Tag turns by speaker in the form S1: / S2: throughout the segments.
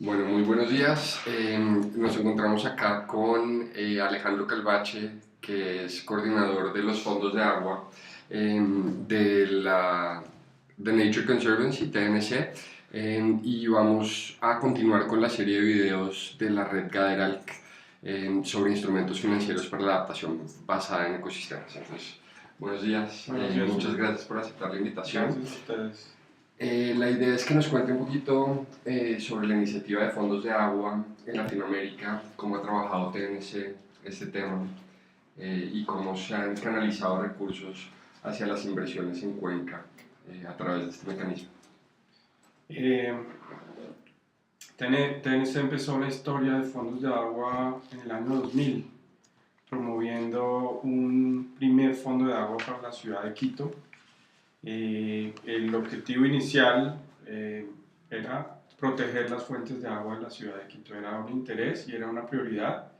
S1: Bueno, muy buenos días. Nos encontramos acá con Alejandro Calvache, que es coordinador de los fondos de agua de Nature Conservancy, TNC, y vamos a continuar con la serie de videos de la red Gaderalc sobre instrumentos financieros para la adaptación basada en ecosistemas. Entonces, buenos días,
S2: Buenos días,
S1: muchas
S2: Hugo.
S1: gracias por aceptar la invitación.
S2: Gracias a ustedes.
S1: La idea es que nos cuente un poquito sobre la iniciativa de fondos de agua en Latinoamérica, cómo ha trabajado TNC este tema y cómo se han canalizado recursos hacia las inversiones en Cuenca a través de este mecanismo.
S2: Eh, TNC empezó la historia de fondos de agua en el año 2000, promoviendo un primer fondo de agua para la ciudad de Quito. El objetivo inicial era proteger las fuentes de agua de la ciudad de Quito. Era un interés y era una prioridad,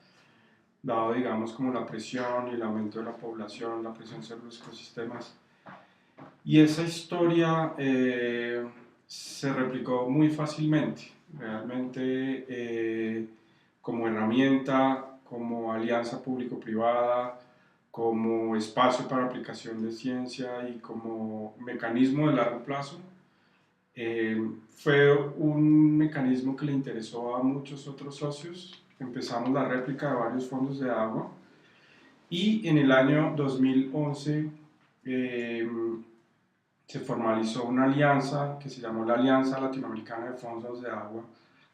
S2: dado, digamos, como la presión y el aumento de la población, la presión sobre los ecosistemas. Y esa historia se replicó muy fácilmente, realmente como herramienta, como alianza público-privada, como espacio para aplicación de ciencia y como mecanismo de largo plazo. Fue un mecanismo que le interesó a muchos otros socios. Empezamos la réplica de varios fondos de agua y en el año 2011 se formalizó una alianza que se llamó la Alianza Latinoamericana de Fondos de Agua,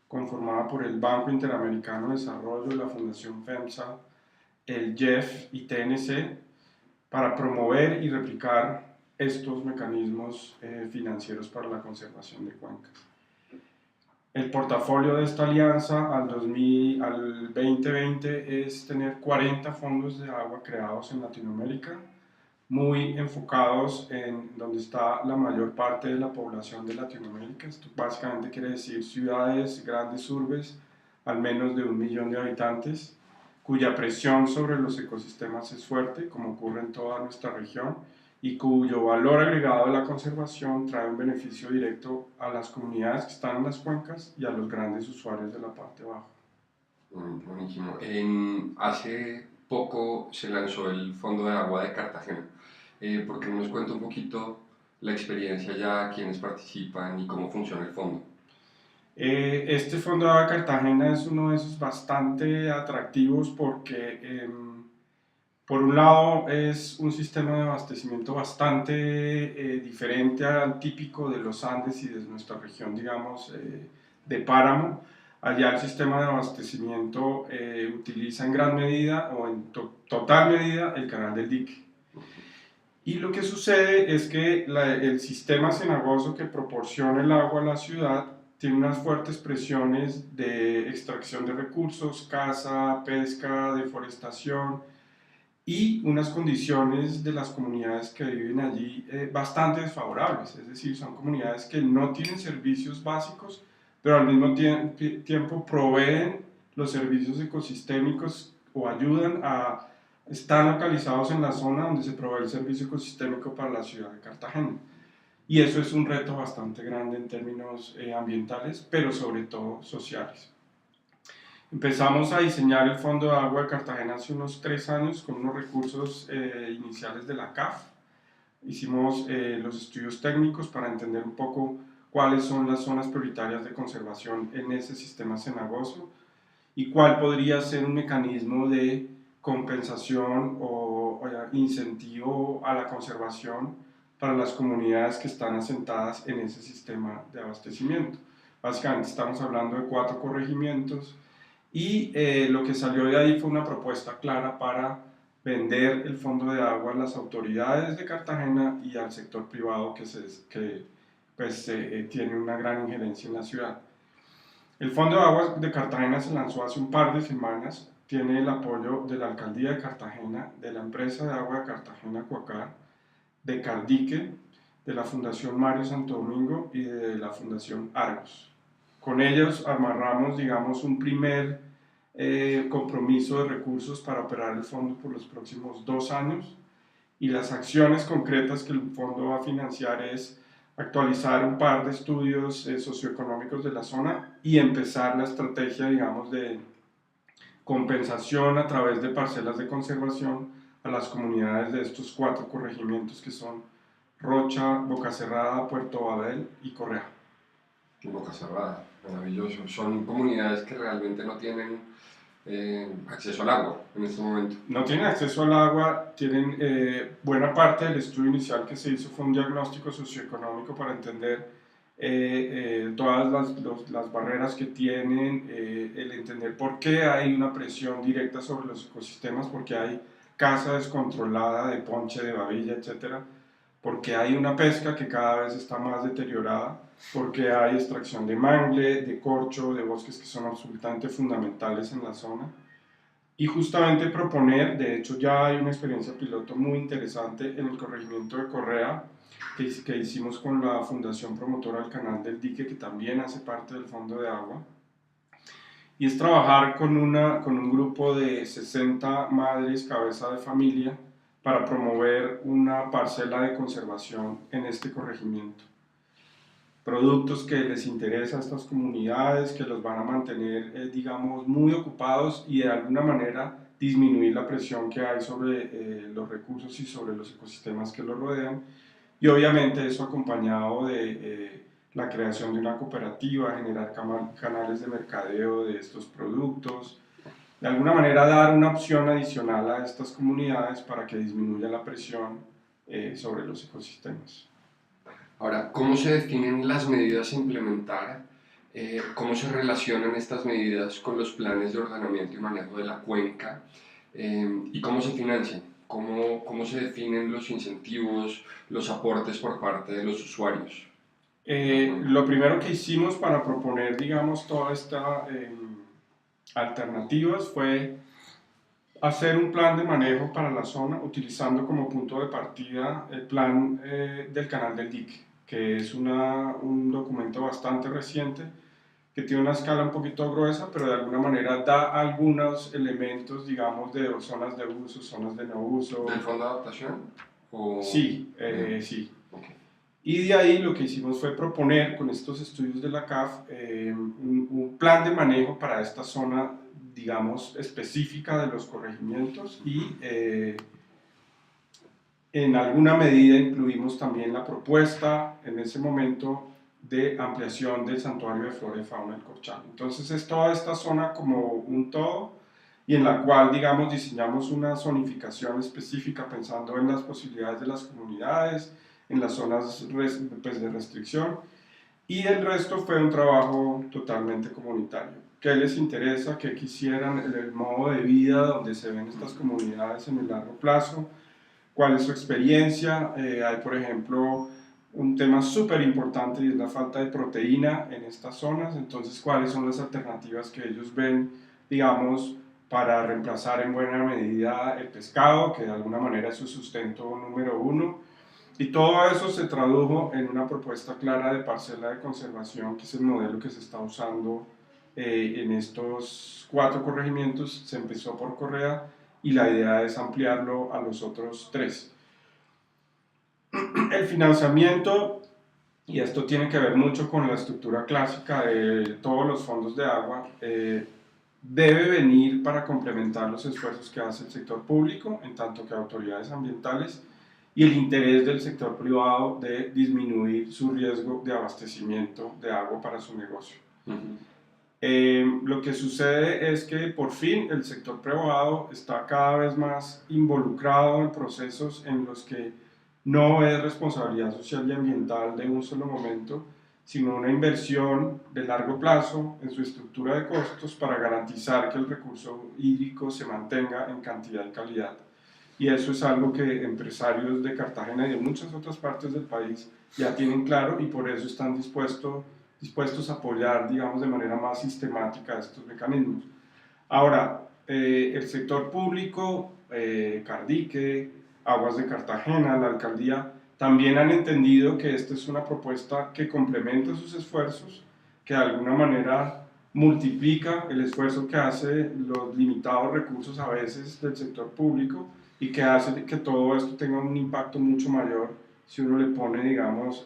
S2: conformada por el Banco Interamericano de Desarrollo, la Fundación FEMSA, el JEF y TNC, para promover y replicar estos mecanismos financieros para la conservación de cuencas. El portafolio de esta alianza al 2020 es tener 40 fondos de agua creados en Latinoamérica, muy enfocados en donde está la mayor parte de la población de Latinoamérica. Esto básicamente quiere decir ciudades, grandes urbes, al menos de 1 millón de habitantes, cuya presión sobre los ecosistemas es fuerte, como ocurre en toda nuestra región, y cuyo valor agregado de la conservación trae un beneficio directo a las comunidades que están en las cuencas y a los grandes usuarios de la parte baja.
S1: Buenísimo. Hace poco se lanzó el Fondo de Agua de Cartagena. ¿Por qué no nos cuenta un poquito la experiencia ya, quiénes participan y cómo funciona el fondo?
S2: Este fondo de agua de Cartagena es uno de esos bastante atractivos porque por un lado es un sistema de abastecimiento bastante diferente al típico de los Andes y de nuestra región, digamos, de páramo. Allá el sistema de abastecimiento utiliza en gran medida o en total medida el canal del dique. Y lo que sucede es que el sistema cenagoso que proporciona el agua a la ciudad tiene unas fuertes presiones de extracción de recursos, caza, pesca, deforestación y unas condiciones de las comunidades que viven allí bastante desfavorables. Es decir, son comunidades que no tienen servicios básicos, pero al mismo tiempo proveen los servicios ecosistémicos o ayudan a están localizados en la zona donde se provee el servicio ecosistémico para la ciudad de Cartagena. Y eso es un reto bastante grande en términos ambientales, pero sobre todo sociales. Empezamos a diseñar el Fondo de Agua de Cartagena hace unos 3 años con unos recursos iniciales de la CAF. Hicimos los estudios técnicos para entender un poco cuáles son las zonas prioritarias de conservación en ese sistema cenagoso y cuál podría ser un mecanismo de compensación o incentivo a la conservación para las comunidades que están asentadas en ese sistema de abastecimiento. Básicamente estamos hablando de 4 corregimientos y lo que salió de ahí fue una propuesta clara para vender el fondo de agua a las autoridades de Cartagena y al sector privado que tiene una gran injerencia en la ciudad. El Fondo de Agua de Cartagena se lanzó hace un par de semanas, tiene el apoyo de la Alcaldía de Cartagena, de la empresa de agua de Cartagena Cuacar, de Cardique, de la Fundación Mario Santo Domingo y de la Fundación Argos. Con ellos amarramos, digamos, un primer compromiso de recursos para operar el fondo por los próximos 2 años y las acciones concretas que el fondo va a financiar es actualizar un par de estudios socioeconómicos de la zona y empezar la estrategia, digamos, de compensación a través de parcelas de conservación a las comunidades de estos 4 corregimientos que son Rocha, Boca Cerrada, Puerto Babel y Correa.
S1: Boca Cerrada, maravilloso. Son comunidades que realmente no tienen acceso al agua en este momento.
S2: No tienen acceso al agua, tienen buena parte del estudio inicial que se hizo fue un diagnóstico socioeconómico para entender todas las barreras que tienen, el entender por qué hay una presión directa sobre los ecosistemas, porque hay caza descontrolada de ponche, de babilla, etcétera, porque hay una pesca que cada vez está más deteriorada, porque hay extracción de mangle, de corcho, de bosques que son absolutamente fundamentales en la zona. Y justamente proponer, de hecho ya hay una experiencia piloto muy interesante en el corregimiento de Correa, que hicimos con la Fundación Promotora del Canal del Dique, que también hace parte del Fondo de Agua, y es trabajar con un grupo de 60 madres cabeza de familia para promover una parcela de conservación en este corregimiento. Productos que les interesa a estas comunidades, que los van a mantener, digamos, muy ocupados y de alguna manera disminuir la presión que hay sobre los recursos y sobre los ecosistemas que los rodean. Y obviamente eso acompañado de la creación de una cooperativa, generar canales de mercadeo de estos productos, de alguna manera dar una opción adicional a estas comunidades para que disminuya la presión sobre los ecosistemas.
S1: Ahora, ¿cómo se definen las medidas a implementar? ¿Cómo se relacionan estas medidas con los planes de ordenamiento y manejo de la cuenca? ¿Y cómo se financian? ¿Cómo se definen los incentivos, los aportes por parte de los usuarios?
S2: Lo primero que hicimos para proponer, digamos, todas estas alternativas fue hacer un plan de manejo para la zona utilizando como punto de partida el plan del Canal del Dique, que es un documento bastante reciente que tiene una escala un poquito gruesa, pero de alguna manera da algunos elementos, digamos, de zonas de uso, zonas de no uso.
S1: ¿Del fondo de adaptación? ¿O...
S2: Sí, sí.
S1: Okay.
S2: Y de ahí lo que hicimos fue proponer con estos estudios de la CAF un plan de manejo para esta zona, digamos, específica de los corregimientos y en alguna medida incluimos también la propuesta en ese momento de ampliación del santuario de flora y fauna del Corchal. Entonces es toda esta zona como un todo y en la cual, digamos, diseñamos una zonificación específica pensando en las posibilidades de las comunidades, en las zonas pues, de restricción, y el resto fue un trabajo totalmente comunitario. ¿Qué les interesa? ¿Qué quisieran? El modo de vida donde se ven estas comunidades en el largo plazo. ¿Cuál es su experiencia? Hay, por ejemplo, un tema súper importante y es la falta de proteína en estas zonas. Entonces, ¿cuáles son las alternativas que ellos ven, digamos, para reemplazar en buena medida el pescado, que de alguna manera es su sustento número uno? Y todo eso se tradujo en una propuesta clara de parcela de conservación, que es el modelo que se está usando en estos 4 corregimientos. Se empezó por Correa y la idea es ampliarlo a los otros 3. El financiamiento, y esto tiene que ver mucho con la estructura clásica de todos los fondos de agua, debe venir para complementar los esfuerzos que hace el sector público, en tanto que autoridades ambientales, y el interés del sector privado de disminuir su riesgo de abastecimiento de agua para su negocio. Lo que sucede es que por fin el sector privado está cada vez más involucrado en procesos en los que no es responsabilidad social y ambiental de un solo momento, sino una inversión de largo plazo en su estructura de costos para garantizar que el recurso hídrico se mantenga en cantidad y calidad. Y eso es algo que empresarios de Cartagena y de muchas otras partes del país ya tienen claro y por eso están dispuestos a apoyar, digamos, de manera más sistemática estos mecanismos. Ahora, el sector público, Cardique, Aguas de Cartagena, la alcaldía, también han entendido que esta es una propuesta que complementa sus esfuerzos, que de alguna manera multiplica el esfuerzo que hace los limitados recursos a veces del sector público y que hace que todo esto tenga un impacto mucho mayor si uno le pone, digamos,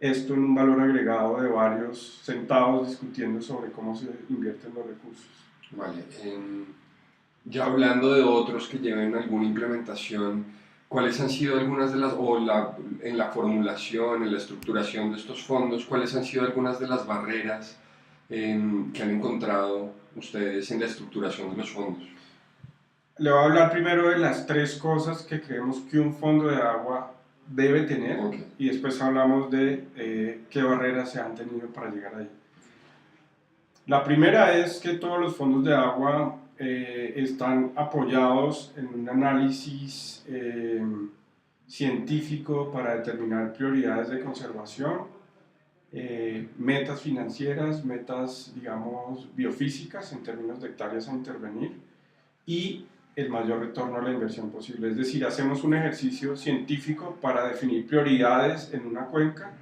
S2: esto en un valor agregado de varios centavos discutiendo sobre cómo se invierten los recursos.
S1: Vale. Ya hablando de otros que lleven alguna implementación, ¿cuáles han sido algunas de las, en la formulación, en la estructuración de estos fondos, cuáles han sido algunas de las barreras que han encontrado ustedes en la estructuración de los fondos?
S2: Le voy a hablar primero de las 3 cosas que creemos que un fondo de agua debe tener,
S1: Okay.
S2: y después hablamos de qué barreras se han tenido para llegar ahí. La primera es que todos los fondos de agua están apoyados en un análisis científico para determinar prioridades de conservación, metas financieras, metas, digamos, biofísicas en términos de hectáreas a intervenir y el mayor retorno a la inversión posible. Es decir, hacemos un ejercicio científico para definir prioridades en una cuenca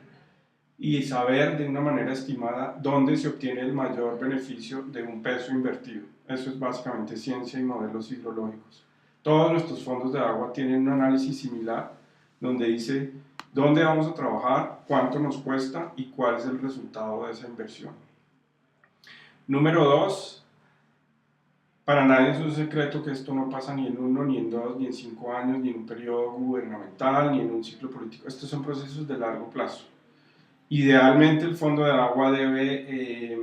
S2: y saber de una manera estimada dónde se obtiene el mayor beneficio de un peso invertido. Eso es básicamente ciencia y modelos hidrológicos. Todos nuestros fondos de agua tienen un análisis similar donde dice dónde vamos a trabajar, cuánto nos cuesta y cuál es el resultado de esa inversión. Número 2, para nadie es un secreto que esto no pasa ni en 1, ni en 2, ni en 5 años, ni en un periodo gubernamental, ni en un ciclo político. Estos son procesos de largo plazo. Idealmente el fondo de agua debe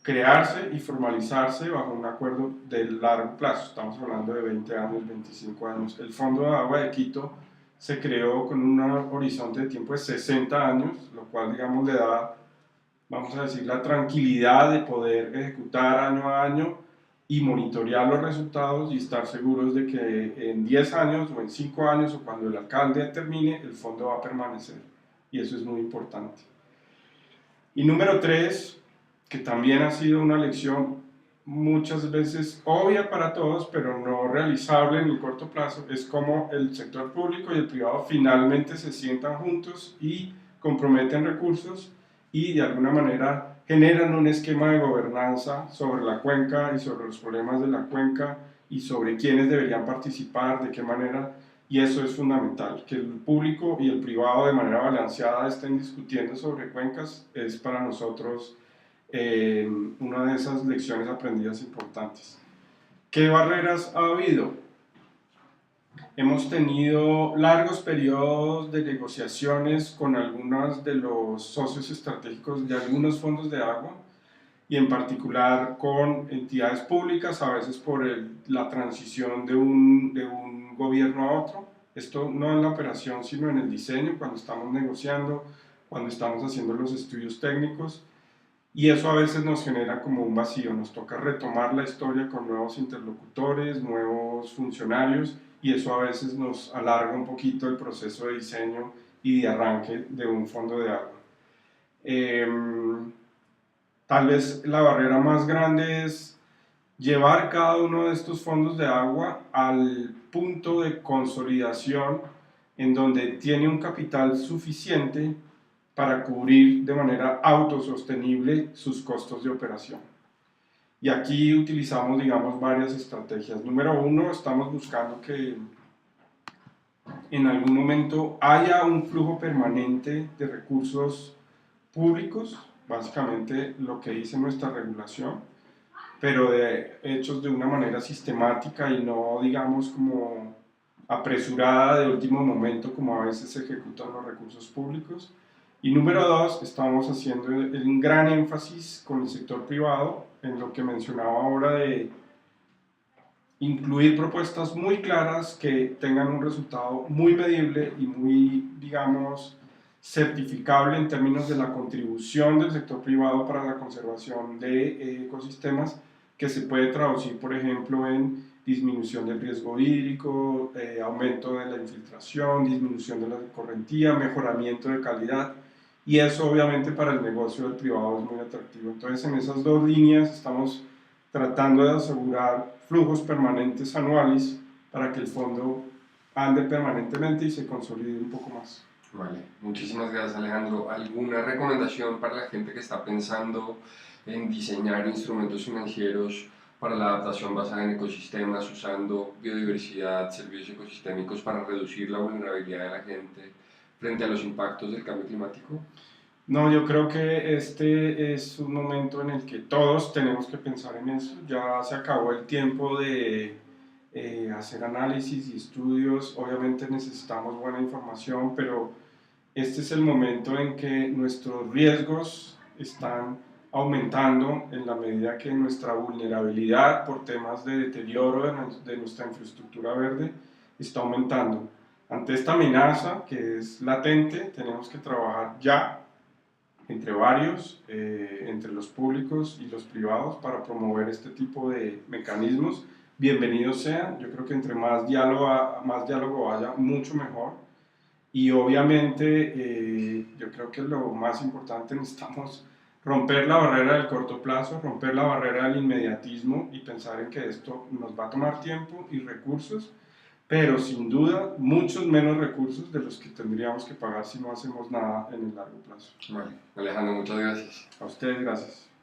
S2: crearse y formalizarse bajo un acuerdo de largo plazo. Estamos hablando de 20 años, 25 años. El fondo de agua de Quito se creó con un horizonte de tiempo de 60 años, lo cual, digamos, le da, vamos a decir, la tranquilidad de poder ejecutar año a año y monitorear los resultados y estar seguros de que en 10 años o en 5 años o cuando el alcalde termine, el fondo va a permanecer. Y eso es muy importante. Y número 3, que también ha sido una lección muchas veces obvia para todos, pero no realizable en el corto plazo, es cómo el sector público y el privado finalmente se sientan juntos y comprometen recursos y de alguna manera generan un esquema de gobernanza sobre la cuenca y sobre los problemas de la cuenca y sobre quiénes deberían participar, de qué manera, y eso es fundamental. Que el público y el privado de manera balanceada estén discutiendo sobre cuencas es para nosotros una de esas lecciones aprendidas importantes. ¿Qué barreras ha habido? Hemos tenido largos periodos de negociaciones con algunos de los socios estratégicos de algunos fondos de agua y en particular con entidades públicas, a veces por la transición de un gobierno a otro. Esto no en la operación, sino en el diseño, cuando estamos negociando, cuando estamos haciendo los estudios técnicos. Y eso a veces nos genera como un vacío, nos toca retomar la historia con nuevos interlocutores, nuevos funcionarios, y eso a veces nos alarga un poquito el proceso de diseño y de arranque de un fondo de agua. Tal vez la barrera más grande es llevar cada uno de estos fondos de agua al punto de consolidación en donde tiene un capital suficiente para cubrir de manera autosostenible sus costos de operación. Y aquí utilizamos, digamos, varias estrategias. Número 1, estamos buscando que en algún momento haya un flujo permanente de recursos públicos, básicamente lo que dice nuestra regulación, pero hechos de una manera sistemática y no, digamos, como apresurada de último momento, como a veces se ejecutan los recursos públicos. Y número 2, estamos haciendo un gran énfasis con el sector privado en lo que mencionaba ahora de incluir propuestas muy claras que tengan un resultado muy medible y muy, digamos, certificable en términos de la contribución del sector privado para la conservación de ecosistemas, que se puede traducir, por ejemplo, en disminución del riesgo hídrico, aumento de la infiltración, disminución de la correntía, mejoramiento de calidad, y eso obviamente para el negocio del privado es muy atractivo. Entonces, en esas dos líneas estamos tratando de asegurar flujos permanentes anuales para que el fondo ande permanentemente y se consolide un poco más.
S1: Vale, muchísimas gracias Alejandro. ¿Alguna recomendación para la gente que está pensando en diseñar instrumentos financieros para la adaptación basada en ecosistemas, usando biodiversidad, servicios ecosistémicos para reducir la vulnerabilidad de la gente frente a los impactos del cambio climático?
S2: No, yo creo que este es un momento en el que todos tenemos que pensar en eso. Ya se acabó el tiempo de hacer análisis y estudios. Obviamente necesitamos buena información, pero este es el momento en que nuestros riesgos están aumentando en la medida que nuestra vulnerabilidad por temas de deterioro de nuestra infraestructura verde está aumentando. Ante esta amenaza que es latente, tenemos que trabajar ya entre varios, entre los públicos y los privados, para promover este tipo de mecanismos. Bienvenidos sean, yo creo que entre más diálogo haya, mucho mejor. Y obviamente yo creo que lo más importante, necesitamos romper la barrera del corto plazo, romper la barrera del inmediatismo y pensar en que esto nos va a tomar tiempo y recursos, pero sin duda muchos menos recursos de los que tendríamos que pagar si no hacemos nada en el largo plazo.
S1: Vale, Alejandro, muchas gracias.
S2: A ustedes, gracias.